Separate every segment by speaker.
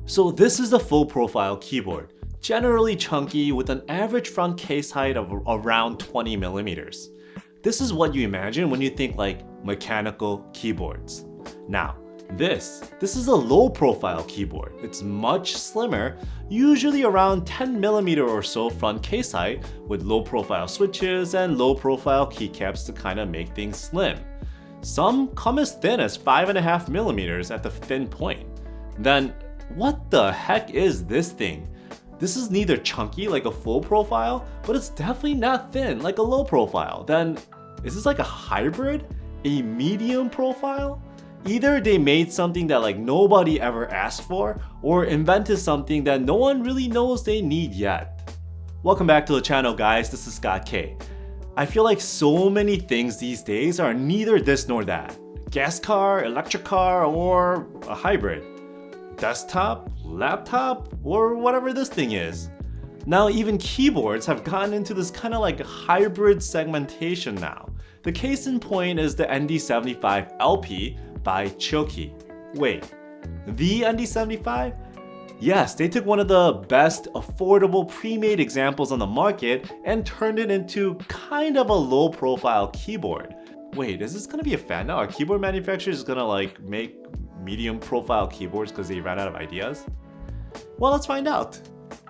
Speaker 1: So this is a full profile keyboard, generally chunky with an average front case height of around 20 millimeters. This is what you imagine when you think like mechanical keyboards. Now, this is a low profile keyboard. It's much slimmer, usually around 10 millimeter or so front case height with low profile switches and low profile keycaps to kind of make things slim. Some come as thin as 5.5 millimeters at the thin point. Then, what the heck is this thing? This is neither chunky like a full profile, but it's definitely not thin like a low profile. Then, is this like a hybrid? A medium profile? Either they made something that like nobody ever asked for, or invented something that no one really knows they need yet. Welcome back to the channel, guys. This is Scott K. I feel like so many things these days are neither this nor that. Gas car, electric car, or a hybrid. Desktop, laptop, or whatever this thing is. Now even keyboards have gotten into this kind of like hybrid segmentation now. The case in point is the ND75 LP by Chilkey. Wait, the ND75? Yes, they took one of the best affordable pre-made examples on the market and turned it into kind of a low profile keyboard. Wait, is this gonna be a fad now? Are keyboard manufacturers gonna like make medium profile keyboards because they ran out of ideas? Well, let's find out.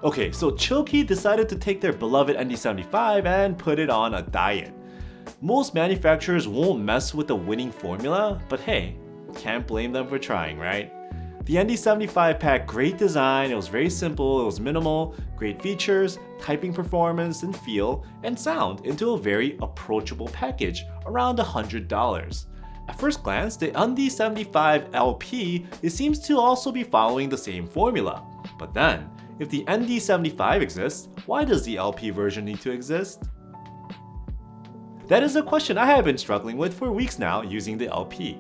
Speaker 1: Okay, so Chilkey decided to take their beloved ND75 and put it on a diet. Most manufacturers won't mess with the winning formula, but hey, can't blame them for trying, right? The ND75 packed great design, it was very simple, it was minimal, great features, typing performance and feel, and sound into a very approachable package, around $100. At first glance, the ND75 LP, it seems to also be following the same formula. But then, if the ND75 exists, why does the LP version need to exist? That is a question I have been struggling with for weeks now using the LP.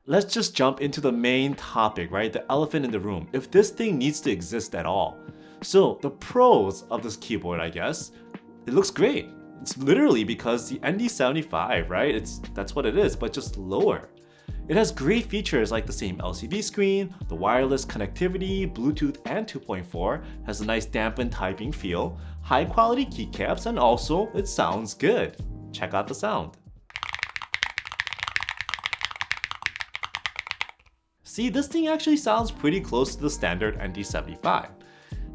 Speaker 1: Let's just jump into the main topic, right? The elephant in the room. If this thing needs to exist at all. So the pros of this keyboard, I guess, it looks great. It's literally because the ND75, right? That's what it is, but just lower. It has great features like the same LCD screen, the wireless connectivity, Bluetooth and 2.4, has a nice dampened typing feel, high quality keycaps, and also it sounds good. Check out the sound. See, this thing actually sounds pretty close to the standard ND75.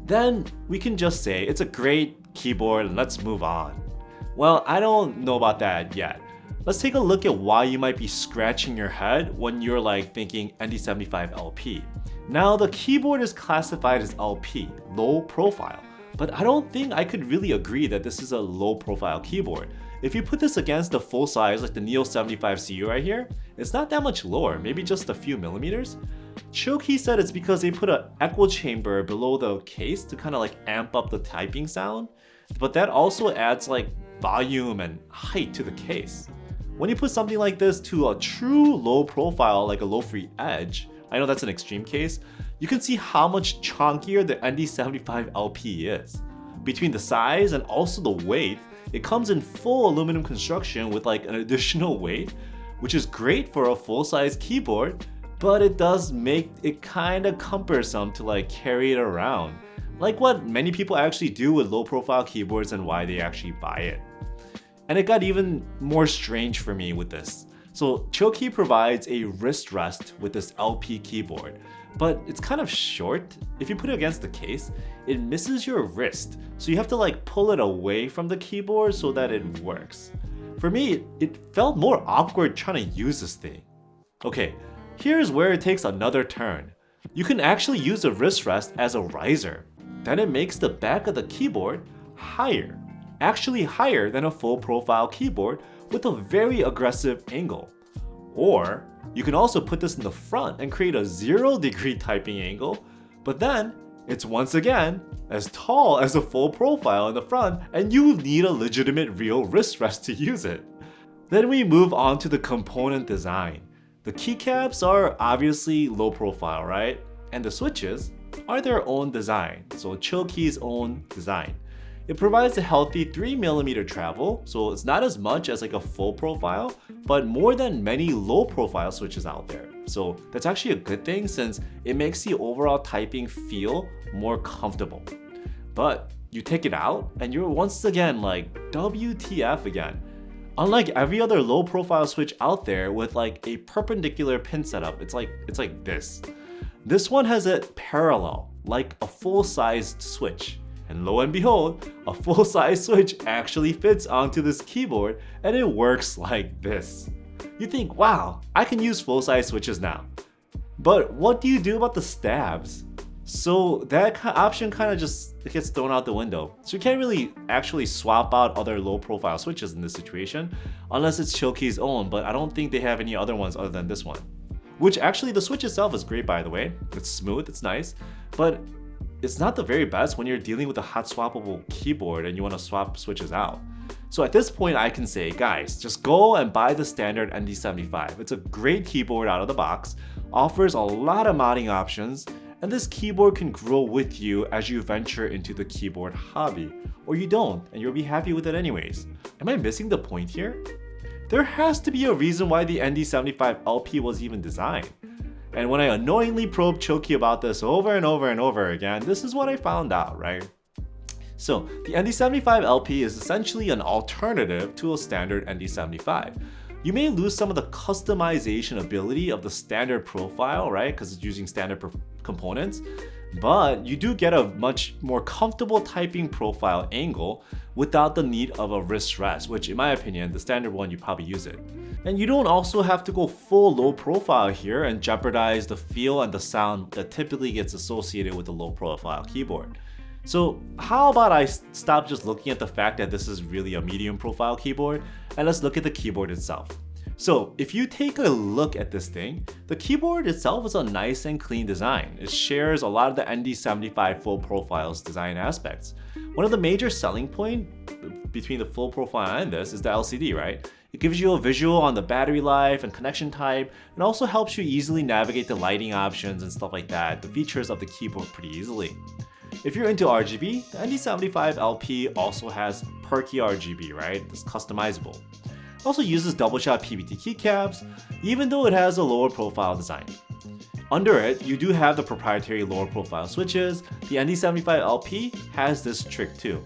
Speaker 1: Then we can just say it's a great keyboard and let's move on. Well, I don't know about that yet. Let's take a look at why you might be scratching your head when you're like thinking ND75 LP. Now the keyboard is classified as LP, low profile, but I don't think I could really agree that this is a low profile keyboard. If you put this against the full size like the Neo 75CU right here, it's not that much lower, maybe just a few millimeters. Chilkey said it's because they put an echo chamber below the case to kind of like amp up the typing sound, but that also adds like volume and height to the case. When you put something like this to a true low profile like a low free edge, I know that's an extreme case, you can see how much chunkier the ND75 LP is. Between the size and also the weight, it comes in full aluminum construction with like an additional weight, which is great for a full-size keyboard, but it does make it kind of cumbersome to like carry it around. Like what many people actually do with low-profile keyboards and why they actually buy it. And it got even more strange for me with this. So Chilkey provides a wrist rest with this LP keyboard, but it's kind of short. If you put it against the case, it misses your wrist. So you have to like pull it away from the keyboard so that it works. For me, it felt more awkward trying to use this thing. Okay, here's where it takes another turn. You can actually use the wrist rest as a riser. Then it makes the back of the keyboard higher. Actually higher than a full profile keyboard with a very aggressive angle. Or you can also put this in the front and create a 0-degree typing angle, but then it's once again as tall as a full profile in the front and you need a legitimate real wrist rest to use it. Then we move on to the component design. The keycaps are obviously low profile, right? And the switches are their own design, so Chilkey's own design. It provides a healthy 3mm travel, so it's not as much as like a full profile, but more than many low profile switches out there. So that's actually a good thing since it makes the overall typing feel more comfortable. But you take it out and you're once again like, WTF again. Unlike every other low profile switch out there with like a perpendicular pin setup, it's like this. This one has it parallel, like a full-sized switch. And lo and behold, a full-size switch actually fits onto this keyboard and it works like this. You think, wow, I can use full-size switches now. But what do you do about the stabs? So that option kind of just gets thrown out the window. So you can't really actually swap out other low-profile switches in this situation, unless it's Chilkey's own, but I don't think they have any other ones other than this one. Which actually, the switch itself is great, by the way. It's smooth, it's nice, but it's not the very best when you're dealing with a hot swappable keyboard and you want to swap switches out. So at this point, I can say, guys, just go and buy the standard ND75. It's a great keyboard out of the box, offers a lot of modding options, and this keyboard can grow with you as you venture into the keyboard hobby. Or you don't, and you'll be happy with it anyways. Am I missing the point here? There has to be a reason why the ND75 LP was even designed. And when I annoyingly probed Chilkey about this over and over and over again, this is what I found out, right? So the ND75 LP is essentially an alternative to a standard ND75. You may lose some of the customization ability of the standard profile, right? Because it's using standard components, but you do get a much more comfortable typing profile angle without the need of a wrist rest, which in my opinion, the standard one, you probably use it. And you don't also have to go full low profile here and jeopardize the feel and the sound that typically gets associated with a low profile keyboard. So how about I stop just looking at the fact that this is really a medium profile keyboard and let's look at the keyboard itself. So if you take a look at this thing, the keyboard itself is a nice and clean design. It shares a lot of the ND75 full profile's design aspects. One of the major selling points between the full profile and this is the LCD, right? It gives you a visual on the battery life and connection type, and also helps you easily navigate the lighting options and stuff like that, the features of the keyboard pretty easily. If you're into RGB, the ND75 LP also has perky RGB, right? It's customizable. It also uses double-shot PBT keycaps, even though it has a lower profile design. Under it, you do have the proprietary lower profile switches. The ND75 LP has this trick too.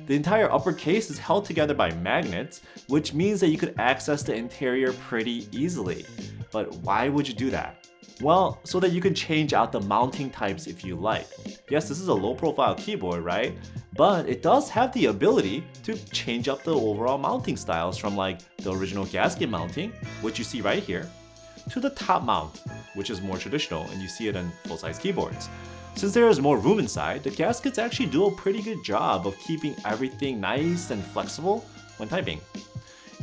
Speaker 1: The entire upper case is held together by magnets, which means that you could access the interior pretty easily. But why would you do that? Well, so that you can change out the mounting types if you like. Yes, this is a low profile keyboard, right? But it does have the ability to change up the overall mounting styles from like the original gasket mounting, which you see right here, to the top mount, which is more traditional and you see it in full-size keyboards. Since there is more room inside, the gaskets actually do a pretty good job of keeping everything nice and flexible when typing.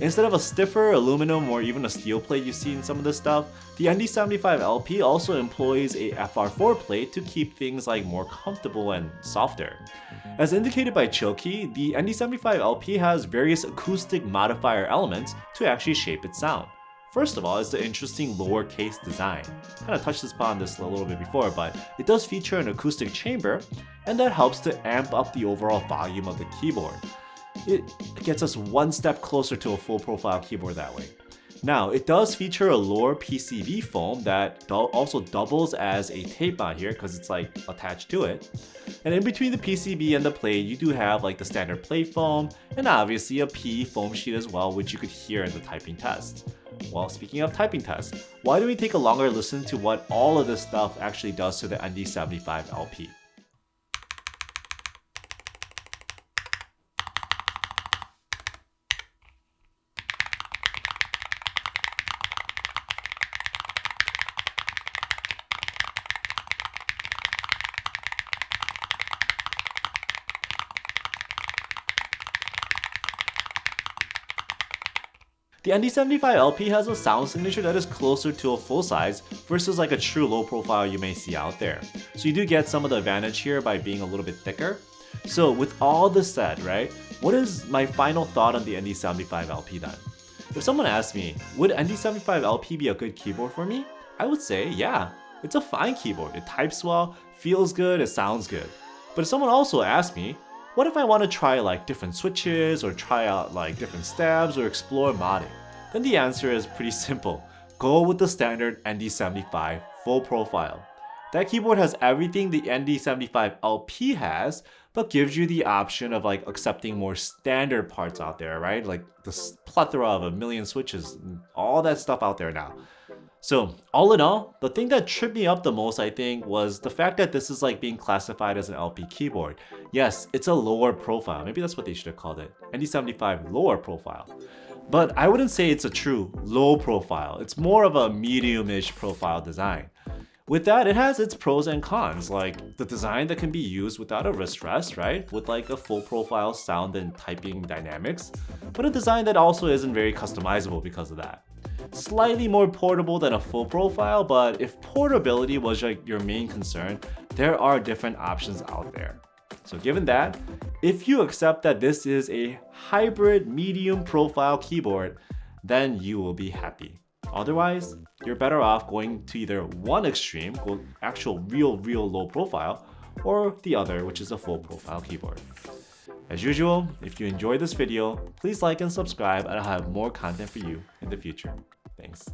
Speaker 1: Instead of a stiffer aluminum or even a steel plate you see in some of this stuff, the ND75 LP also employs a FR4 plate to keep things like more comfortable and softer. As indicated by Chilkey, the ND75 LP has various acoustic modifier elements to actually shape its sound. First of all is the interesting lower case design. Kind of touched upon this a little bit before, but it does feature an acoustic chamber, and that helps to amp up the overall volume of the keyboard. It gets us one step closer to a full profile keyboard that way. Now, it does feature a lower PCB foam that also doubles as a tape on here because it's like attached to it. And in between the PCB and the plate, you do have like the standard plate foam and obviously a PE foam sheet as well, which you could hear in the typing test. Well, speaking of typing test, why don't we take a longer listen to what all of this stuff actually does to the ND75 LP. The ND75 LP has a sound signature that is closer to a full size versus like a true low profile you may see out there. So you do get some of the advantage here by being a little bit thicker. So with all this said, right, what is my final thought on the ND75 LP then? If someone asked me, would ND75 LP be a good keyboard for me? I would say, yeah, it's a fine keyboard. It types well, feels good, it sounds good. But if someone also asked me, what if I want to try like different switches or try out like different stabs or explore modding? Then the answer is pretty simple. Go with the standard ND75 full profile. That keyboard has everything the ND75 LP has, but gives you the option of like accepting more standard parts out there, right? Like the plethora of a million switches, all that stuff out there now. So all in all, the thing that tripped me up the most, I think, was the fact that this is like being classified as an LP keyboard. Yes, it's a lower profile. Maybe that's what they should have called it. ND75 lower profile. But I wouldn't say it's a true low profile. It's more of a medium-ish profile design. With that, it has its pros and cons, like the design that can be used without a wrist rest, right? With like a full profile sound and typing dynamics, but a design that also isn't very customizable because of that. Slightly more portable than a full profile, but if portability was like your main concern, there are different options out there. So given that, if you accept that this is a hybrid medium profile keyboard, then you will be happy. Otherwise, you're better off going to either one extreme, go actual real low profile, or the other, which is a full profile keyboard. As usual, if you enjoyed this video, please like and subscribe, and I'll have more content for you in the future. Thanks.